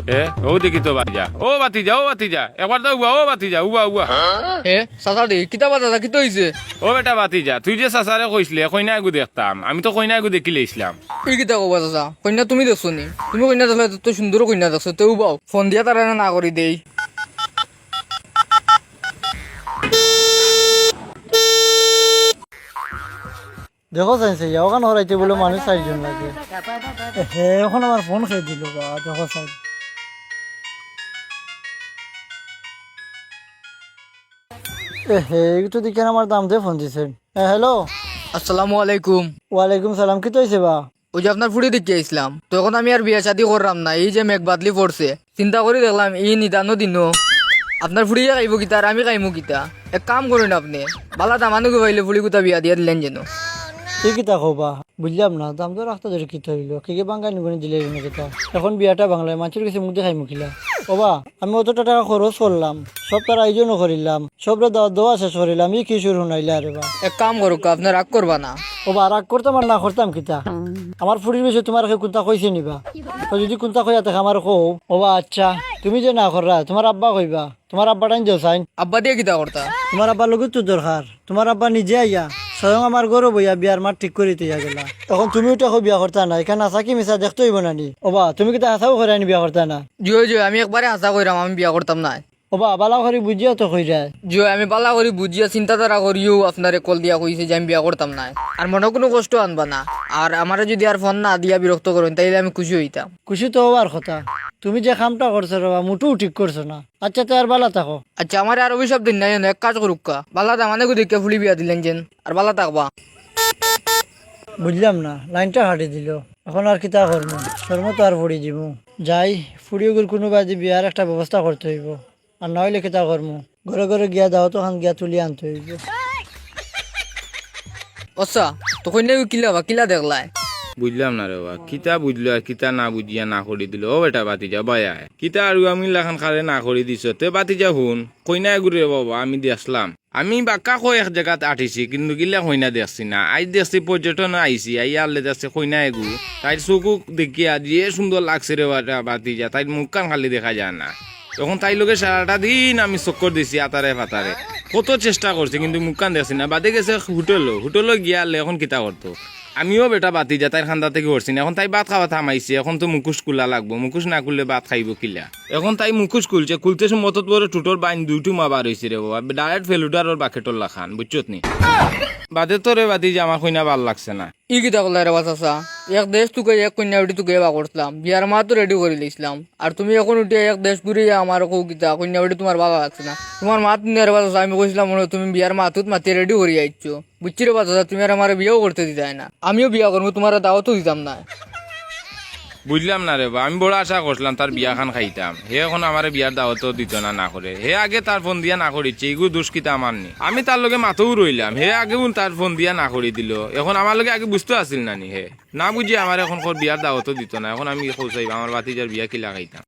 এ ও দেখি তো বাতিজা ও বাতিজা একবার তো উবা ও বাতিজা উবা হে চাচা দে কিতা বা দাদা কিতা হইছে ও বেটা বাতিজা তুই যে চাচারে কইসলে কইনা আগু দেখতাম আমি তো কইনা আগু দেখি লইছিলাম এই কিতা কবা চাচা কন্যা তুমি দেখছো নি তুমি কন্যা দেখলে তো সুন্দর কন্যা দেখছো তেও বাও ফোন দিয়া তারা না করি দেই দেখো চাইছে ওখানে হরাইতে বলে মানুষ 4 জন লাগে হে এখন আমার ফোন খেয়ে দিল বা দেখো চাই হে একটু দিকে আমার দাম দিয়ে ফোন দিছেন হ্যালো আসসালামু আলাইকুম ওয়ালাইকুম সালাম কি হয়েছে বা ওই যে আপনার ফুড়ি দেখতে আইছিলাম তো এখন আমি আর বিয়া শাদি করলাম না এই যে মেঘ বাদলি পড়ছে চিন্তা করে দেখলাম এই নিদানো দিনও আপনার ফুড়িয়ে খাইব কিতা আর আমি খাইমু কিতা এক কাম করুন আপনি বালা দামানুকে পাইলে ফুড়ি কুতা বিয়া দিয়া দিলেন যেন কি কিতা খোবা বুঝলাম না দাম তো রাখতে ধরে কি হইল কি বাঙ্গা নিগুনি দিলে কিতা এখন বিয়াটা বাংলায় মানুষের কাছে মুখ দেখাই মুখিলা ওবা আমি অতটা টাকা খরচ করলাম সব তার আয়োজনও করিলাম সবরে দোয়া শেষ করিলাম ই কি শুরু শুনাইলে আরে বা এক কাম করুক আপনার রাগ করবা না ওবা রাগ করতাম আর না করতাম কিতা আমার ফুরির বেশি তোমার কোনটা কইছে নিবা তো যদি কোনটা কইয়া থাকে আমার কও ওবা আচ্ছা তুমি যে না কররা তোমার আব্বা কইবা তোমার আব্বা টাইম যাও চাইন আব্বা দিয়ে কিতা করতা তোমার আব্বার লোক তো দরকার তোমার আব্বা নিজে আইয়া স্বয়ং আমার গরু বইয়া বিয়ার মাঠ ঠিক করে তৈয়া গেলা তখন তুমি ওটা বিয়া করতা না এখানে আসা কি মিশা দেখতে হইব না নি ওবা তুমি কি আশাও করে আনি বিয়া করতা না জিও জিও আমি একবারে আশা করিলাম আমি বিয়া করতাম না ওবা বালা করে বুঝিয়া তো কইরা জিও আমি বালা করি বুঝিয়া চিন্তাধারা করিও আপনারে কল দিয়া কইছে যে আমি বিয়া করতাম না আর মনে কোনো কষ্ট আনবা না আর আমারে যদি আর ফোন না দিয়া বিরক্ত করেন তাইলে আমি খুশি হইতাম খুশি তো হওয়ার কথা তুমি যে কামটা করছো বাবা মুটু ঠিক করছো না আচ্ছা তো আর বালা থাকো আচ্ছা আমার আর অভিশাপ দিন নাই এক কাজ করুক কা বালা দামানে দেখে ফুলি বিয়া দিলেন যেন আর বালা থাকবা বুঝলাম না লাইনটা হাঁটি দিল এখন আর কিতা করবো শর্ম তো আর পড়ি যাব যাই ফুড়িগুর কোনো বাজে বিয়ার একটা ব্যবস্থা করতে হইব আর না হইলে কিতা করবো ঘরে ঘরে গিয়া দাও তখন গিয়া তুলি আনতে হইব আচ্ছা তো কইনা কিলা দেখলাই বুঝলাম না রে বা কিতা বুঝলো আর কিতা না বুঝিয়া না করি দিল ও বেটা বাতিজা বায়া কিতা আর আমি লাখান খালে না করি দিছ তে বাতিজা শুন কইনা গুরে বাবা আমি দেখলাম আমি বাক্কা কই এক জায়গাত আঠিছি কিন্তু গিলা কইনা দেখছি না আজ দেখছি পর্যটন আইছি আই আলে দেখছে কইনা এগু তাই চকু দেখিয়া যে সুন্দর লাগছে রে বাতিজা তাই মুখ কান খালি দেখা যায় না তখন তাই লোকে সারাটা দিন আমি চক্কর দিছি আতারে ফাতারে কত চেষ্টা করছি কিন্তু মুখ কান দেখছি না বাদে গেছে হোটেলও গিয়ালে এখন কিতা করতো আমিও বেটা বাতি যা তাই খান্দা থেকে করছি না এখন তাই ভাত খাওয়া থামাইছি এখন তো মুখোশ খুলা লাগবো মুখোশ না খুললে ভাত খাইব কিলা এখন তাই মুখোশ খুলছে খুলতে মতত বড় টুটোর বাইন দুইটু মা বার হয়েছে রে বাবা ডাইরেক্ট ফেলুটার ওর বাকেটর লাখান বুঝছত নি বাদে তো রে বাতি যে আমার কইনা ভাল লাগছে না ই কিতা করলাই রে বাচ্চা এক দেশ তুকে এক কন্যা উঠি তুকে বা করছিলাম বিয়ার মা তো রেডি করে দিয়েছিলাম আর তুমি এখন উঠে এক দেশ ঘুরে আমার কৌ কিতা কন্যা উঠি তোমার ভালো লাগছে না তোমার মা তুমি রে বাচ্চা আমি কইছিলাম মনে তুমি বিয়ার মাতুত মাতি রেডি করে আইছো বুঝছি রে বাচ্চা তুমি আর আমার বিয়েও করতে দিতাই না আমিও বিয়া করবো তোমার দাওয়াতও দিতাম না বুঝলাম না রে বা আমি বড় আশা করছিলাম তার বিয়া খান খাইতাম হে এখন আমার বিয়ার দাওয়াতও দিত না করে হে আগে তার ফোন দিয়া না করিচ্ছে এইগুলো দুষ্কিতা আমার নি আমি তার লগে মাথেও রইলাম হে আগেও তার ফোন দিয়া না করি দিল এখন আমার লগে আগে বুঝতে আসিল না নি হে না বুঝি আমার এখন বিয়ার দাওয়াতও দিত না এখন আমি কৌসাইব আমার বাতিজার বিয়া কি লাগাইতাম